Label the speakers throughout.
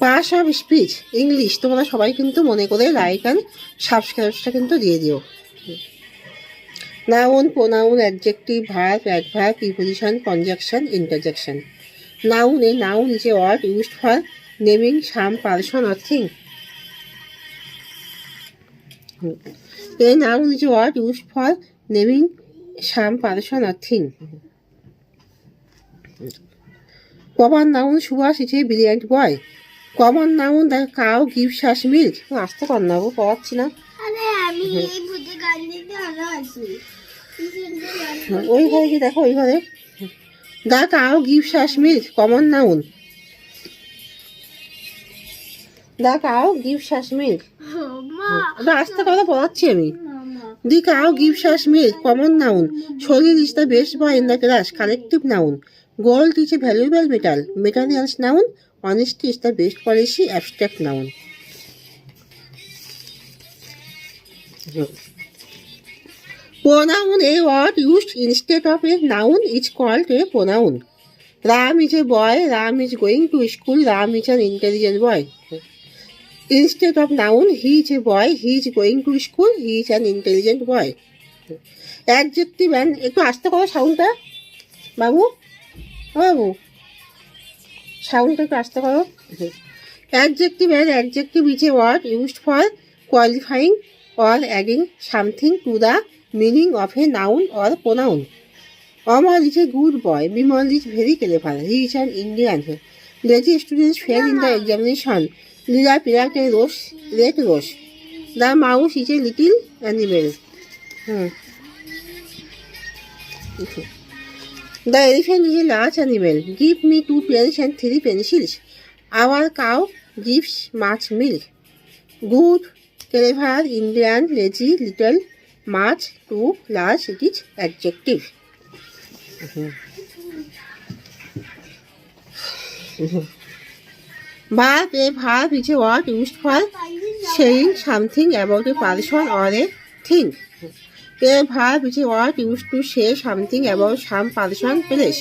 Speaker 1: Pass of speech English তোমরা সবাই কিন্তু মনে করে লাইক অ্যান্ড সাবস্ক্রাইবটা কিন্তু দিয়ে দিও। Noun, pronoun, adjective, verb, adverb, preposition, conjunction, interjection. Noun, a noun is a word used for naming some person or thing. A noun is a word used for naming some person or thing. Common noun, Subhash is a brilliant boy. Common noun, the cow gives us milk. আসতে কর না গো, পাচ্ছি না। ওই ঘরে কি দেখো, ওই ঘরে। The cow gives us milk. Common noun. The cow gives us milk. আসতে কথা পড়াচ্ছি আমি। The cow gives us milk. Common noun. Solid is the best boy in the class. Collective noun. Gold is a valuable metal. Materials noun. Honesty is the best policy. Abstract noun. Pronoun, a word used instead of a noun, is called a pronoun. Ram is a boy. Ram is going to school. Ram is an intelligent boy. Instead of noun, he is a boy. He is going to school. He is an intelligent boy. Adjective and একটু আস্তে করো সাউন্ডটা বাবু, বাবু সাউন্ডটা একটু আস্তে করো। Adjective and adjective is a word used for qualifying or adding something to the meaning of a noun or pronoun. Amal is a good boy. Bimal is very clever. He is an Indian. Lazy students fail in the examination. Lila picked a rose, red rose. The mouse is a little animal. The elephant is a large animal. Give me 2 pens and 3 pencils. Our cow gives much milk. Good, clever, Indian, lazy, little, much, too, large. It is adjective. Verb, a verb is a word used for saying something about a person or a thing. A verb is a word used to say something about some person, place.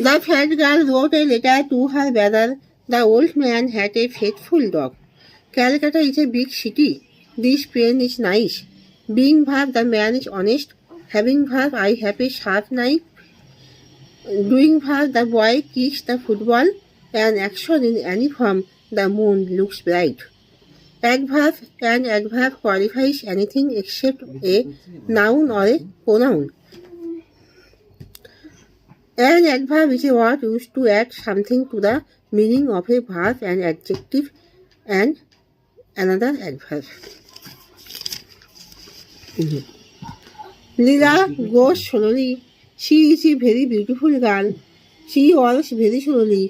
Speaker 1: The fat girl wrote a letter to her brother. The old man had a faithful dog. Calcutta is a big city. This pen is nice. Being verb, the man is honest. Having verb, I have a sharp knife. Doing verb, the boy kicks the football. An action in any form, the moon looks bright. Adverb, an adverb qualifies anything except a noun or a pronoun. An adverb is a word used to add something to the meaning of a verb, an adjective, and another adverb. Lila goes slowly. She is a very beautiful girl. She walks very slowly.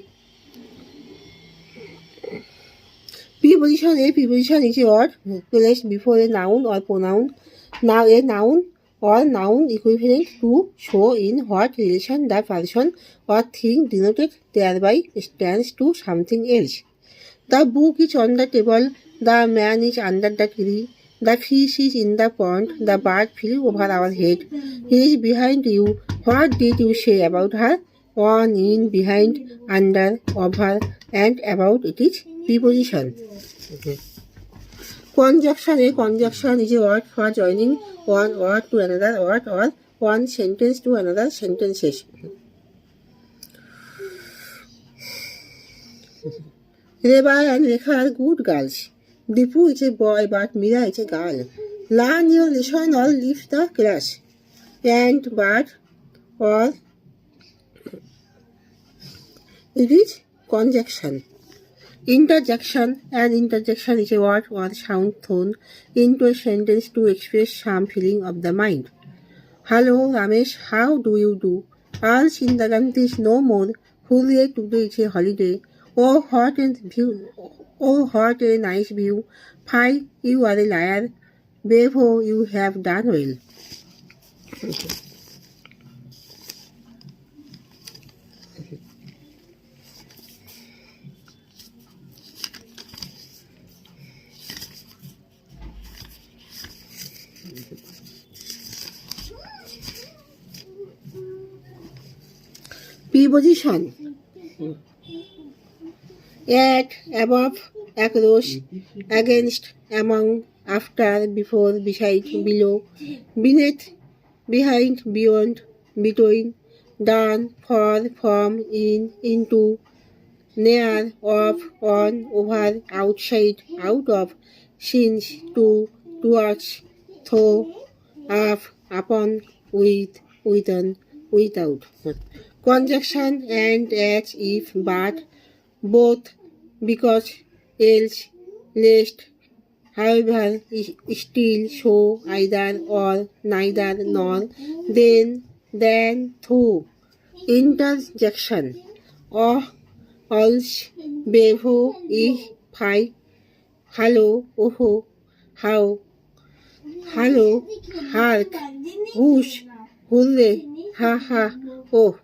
Speaker 1: Preposition, a preposition is a word placed before a noun or pronoun. Now a noun or noun equivalent to show in what relation the person or thing denoted thereby stands to something else. The book is on the table. The man is under the tree. The fish is in the pond. The bird flew over our head. He is behind you. What did you say about her? On, in, behind, under, over, and about. It is preposition. Conjunction, a conjunction is a word for joining one word to another word or one sentence to another sentences. Reba and Rekha are good girls. Dipu is a boy but Mira is a girl. Learn your lesson or leave the class. And but or it is conjunction. Interjection. An interjection is a word or sound thrown into a sentence to express some feeling of the mind. Hello, Ramesh, how do you do? Earls in the country is no more. Hooray, today is a holiday. Oh, what a view! Oh, what a nice view! Fie, you are a liar. Bravo, you have done well. Preposition. At, above, across, against, among, after, before, beside, below, beneath, behind, beyond, between, down, for, from, in, into, near, of, on, over, outside, out of, since, to, towards, through, up, upon, with, within, without. Conjunction and, as, if, but, both, because, else, lest, however, still, so, either, or, neither, nor, then, through. Interjection. Oh, else, bevo, if, fi, hello, oho, how, hello, hark, whoosh, hurray, ha ha, oh.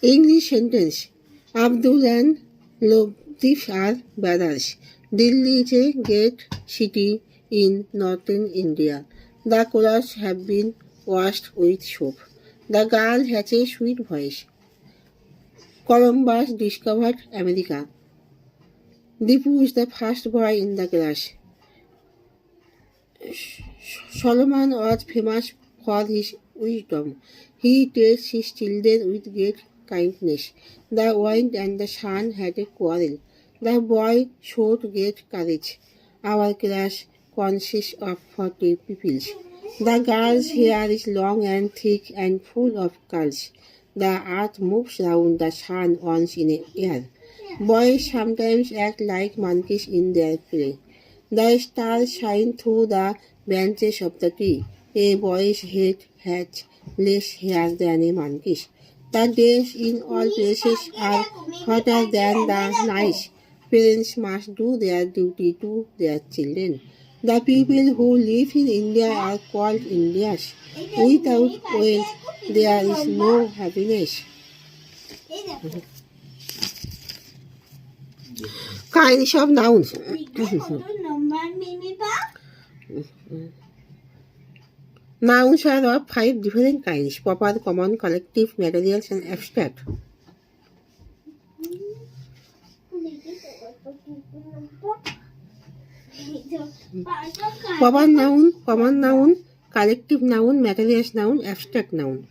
Speaker 1: English sentence. Abdul and Latif are brothers. Delhi is a great city in northern India. The clothes have been washed with soap. The girl has a sweet voice. Columbus discovered America. Dipu is the first boy in the class. Solomon was famous for his wisdom. He treats his children with great kindness. The wind and the sun had a quarrel. The boy showed great courage. Our class consists of 40 pupils. The girl's hair is long and thick and full of curls. The earth moves round the sun once in a year. Boys sometimes act like monkeys in their play. The stars shine through the branches of the tree. A boy's head has less hair than a monkey's. The days in all places are hotter than the nights. Parents must do their duty to their children. The people who live in India are called Indians. Without wealth, there is no happiness. Kinds of nouns. Nouns are of 5 different kinds: proper, common, collective, materials, and abstract. Proper noun, common noun, collective noun, materials noun, abstract noun.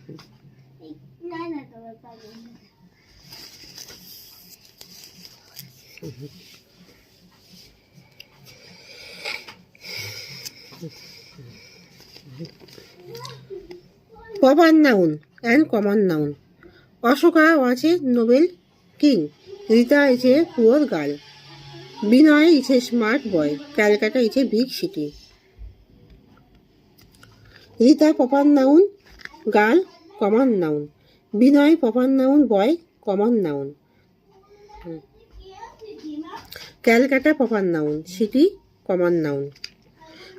Speaker 1: Proper noun and common noun. Ashoka was a noble king. Rita is a poor girl. Binoy is a smart boy. Calcutta is a big city. Rita proper noun, girl, common noun. Binoy proper noun, boy, common noun. Calcutta proper noun, city, common noun.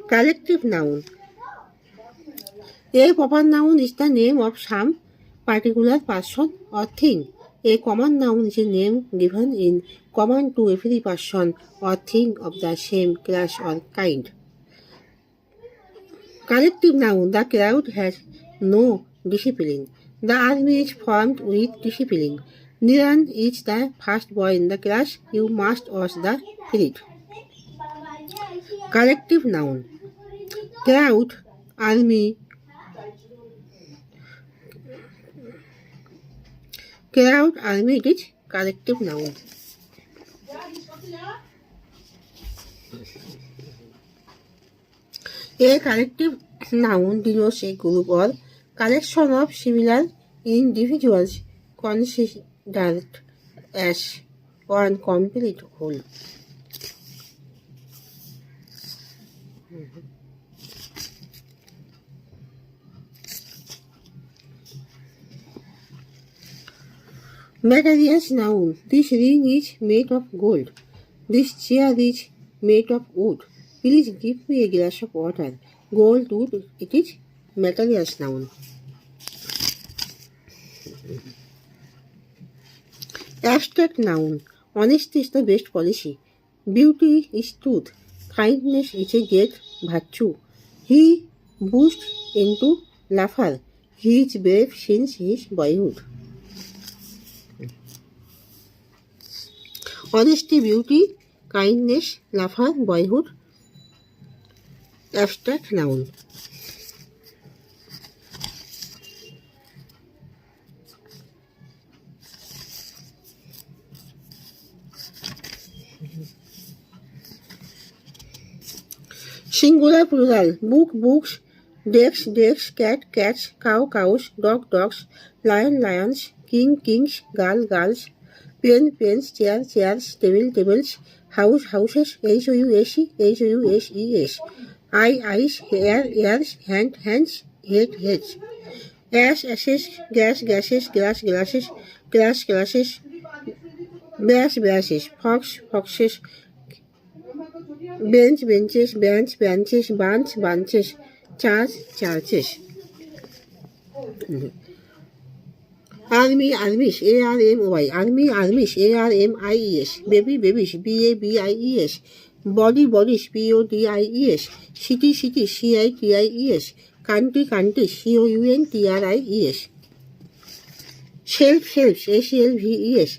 Speaker 1: Collective noun. A proper noun is the name of some particular person or thing. A common noun is a name given in common to every person or thing of the same class or kind. Collective noun. The crowd has no discipline. The army is formed with discipline. Niran is the first boy in the class. You must wash the feet. Collective noun. Crowd, army, crowd, army, it is collective noun. A collective noun denotes a group or collection of similar individuals considered as one complete whole. Materials noun. This ring is made of gold. This chair is made of wood. Please give me a glass of water. Gold, wood, it is materials noun. Abstract noun. Honesty is the best policy. Beauty is truth. Kindness is a great virtue. He burst into laughter. He is brave since his boyhood. Honesty, beauty, kindness, laughter, boyhood. Abstract noun. Singular, plural. Book, books. Desk, desks. Cat, cats. Cow, cows. Dog, dogs. Lion, lions. King, kings. Girl, girls. Pen, pens. Chair, chairs. Table, tables. House, houses. HOUSE, HOUSES. Eye, eyes. Hair, ears. Hand, hands. Head, heads. Ash, ashes. Gas, gases. Glass, glasses. Glass, glasses. Brass, brasses. Fox, foxes. Bench, benches. Bands, branches. Bunch, bunches. Church, churches. Army, armies. ARMY. Army, armies. ARMIES. Baby, babies. BABIES. Body, bodies. BODIES. City, cities. CITIES. Country, countries. COUNTRIES. Shelf, shelves. SELVES.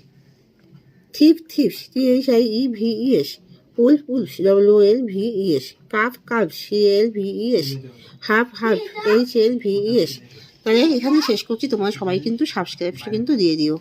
Speaker 1: Thief, thieves. THIEVES. Wolf, wolves. WOLVES. Calf, calves. CALVES. Half half HLVES। তাহলে এখানে শেষ করছি, তোমরা সবাই কিন্তু সাবস্ক্রাইবটা কিন্তু দিয়ে দিও।